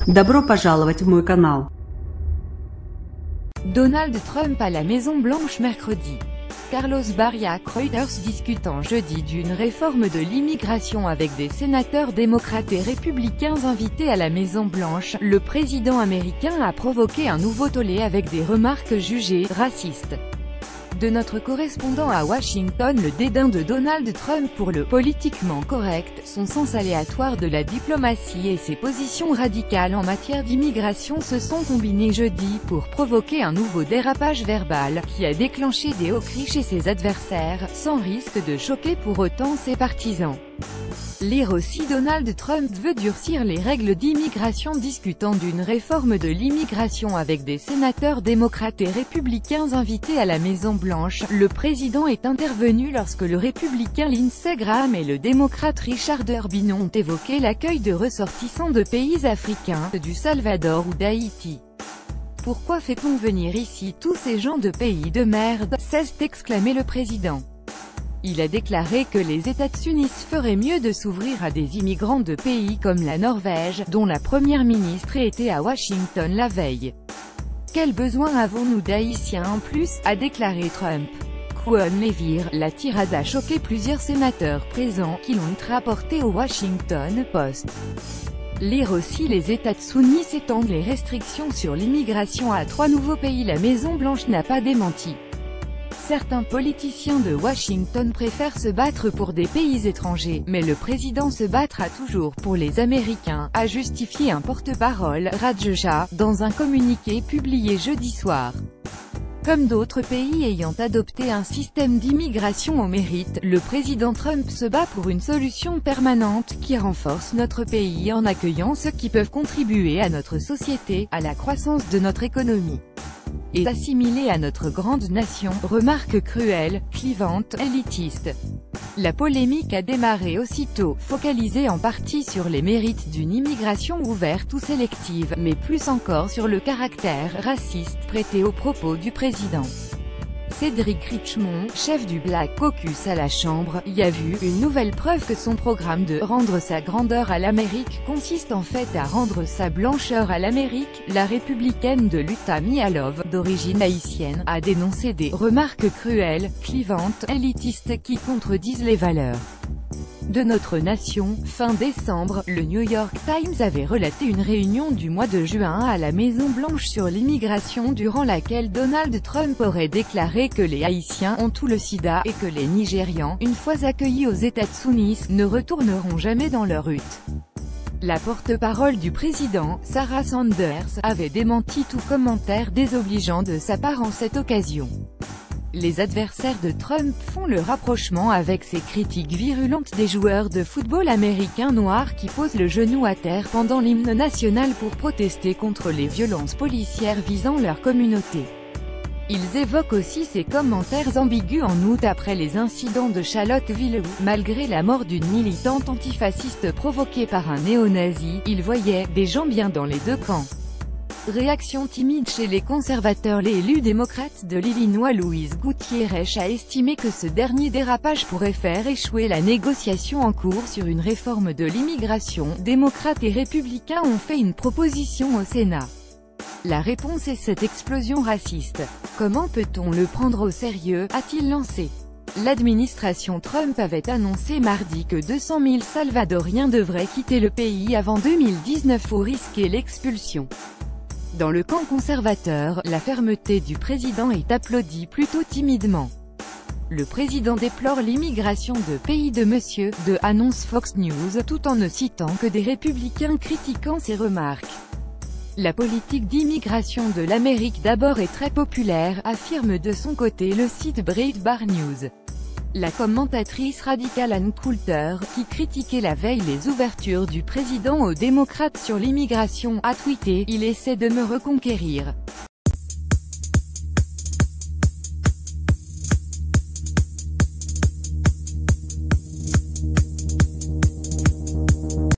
Добро пожаловать в мой канал. Donald Trump à la Maison-Blanche mercredi. Carlos Barriak Reuters discutant jeudi d'une réforme de l'immigration avec des sénateurs démocrates et républicains invités à la Maison-Blanche. Le président américain a provoqué un nouveau tollé avec des remarques jugées racistes. De notre correspondant à Washington, le dédain de Donald Trump pour le politiquement correct, son sens aléatoire de la diplomatie et ses positions radicales en matière d'immigration se sont combinés jeudi pour provoquer un nouveau dérapage verbal, qui a déclenché des hauts cris chez ses adversaires, sans risque de choquer pour autant ses partisans. Lire aussi Donald Trump veut durcir les règles d'immigration discutant d'une réforme de l'immigration avec des sénateurs démocrates et républicains invités à la Maison-Blanche. Le président est intervenu lorsque le républicain Lindsey Graham et le démocrate Richard Durbin ont évoqué l'accueil de ressortissants de pays africains, du Salvador ou d'Haïti. « Pourquoi fait-on venir ici tous ces gens de pays de merde ?» s'est exclamé le président. Il a déclaré que les États-Unis feraient mieux de s'ouvrir à des immigrants de pays comme la Norvège, dont la première ministre était à Washington la veille. « Quel besoin avons-nous d'Haïtiens en plus ?» a déclaré Trump. Kwon Levire, la tirade a choqué plusieurs sénateurs présents, qui l'ont rapporté au Washington Post. Lire aussi les États-Unis étendent les restrictions sur l'immigration à 3 nouveaux pays. La Maison-Blanche n'a pas démenti. Certains politiciens de Washington préfèrent se battre pour des pays étrangers, mais le président se battra toujours pour les Américains, a justifié un porte-parole, Raj Shah, dans un communiqué publié jeudi soir. Comme d'autres pays ayant adopté un système d'immigration au mérite, le président Trump se bat pour une solution permanente, qui renforce notre pays en accueillant ceux qui peuvent contribuer à notre société, à la croissance de notre économie. Et assimilé à notre grande nation, remarque cruelle, clivante, élitiste. La polémique a démarré aussitôt, focalisée en partie sur les mérites d'une immigration ouverte ou sélective, mais plus encore sur le caractère raciste prêté aux propos du président. Cédric Richmond, chef du Black Caucus à la Chambre, y a vu une nouvelle preuve que son programme de « rendre sa grandeur à l'Amérique » consiste en fait à rendre sa blancheur à l'Amérique. La républicaine de l'Utah Mia Love, d'origine haïtienne, a dénoncé des « remarques cruelles, clivantes, élitistes qui contredisent les valeurs de notre nation ». Fin décembre, le New York Times avait relaté une réunion du mois de juin à la Maison-Blanche sur l'immigration durant laquelle Donald Trump aurait déclaré que les Haïtiens ont tout le sida et que les Nigérians, une fois accueillis aux États-Unis, ne retourneront jamais dans leur hutte. La porte-parole du président, Sarah Sanders, avait démenti tout commentaire désobligeant de sa part en cette occasion. Les adversaires de Trump font le rapprochement avec ces critiques virulentes des joueurs de football américains noirs qui posent le genou à terre pendant l'hymne national pour protester contre les violences policières visant leur communauté. Ils évoquent aussi ces commentaires ambigus en août après les incidents de Charlottesville où, malgré la mort d'une militante antifasciste provoquée par un néo-nazi, ils voyaient « des gens bien dans les deux camps ». Réaction timide chez les conservateurs. L'élu démocrate de l'Illinois Louise Gutiérrez a estimé que ce dernier dérapage pourrait faire échouer la négociation en cours sur une réforme de l'immigration. Démocrates et républicains ont fait une proposition au Sénat. La réponse est cette explosion raciste. Comment peut-on le prendre au sérieux, a-t-il lancé. L'administration Trump avait annoncé mardi que 200 000 Salvadoriens devraient quitter le pays avant 2019 ou risquer l'expulsion. Dans le camp conservateur, la fermeté du président est applaudie plutôt timidement. Le président déplore l'immigration de pays de monsieur, annonce Fox News, tout en ne citant que des républicains critiquant ses remarques. La politique d'immigration de l'Amérique d'abord est très populaire, affirme de son côté le site Breitbart News. La commentatrice radicale Ann Coulter, qui critiquait la veille les ouvertures du président aux démocrates sur l'immigration, a tweeté « Il essaie de me reconquérir ».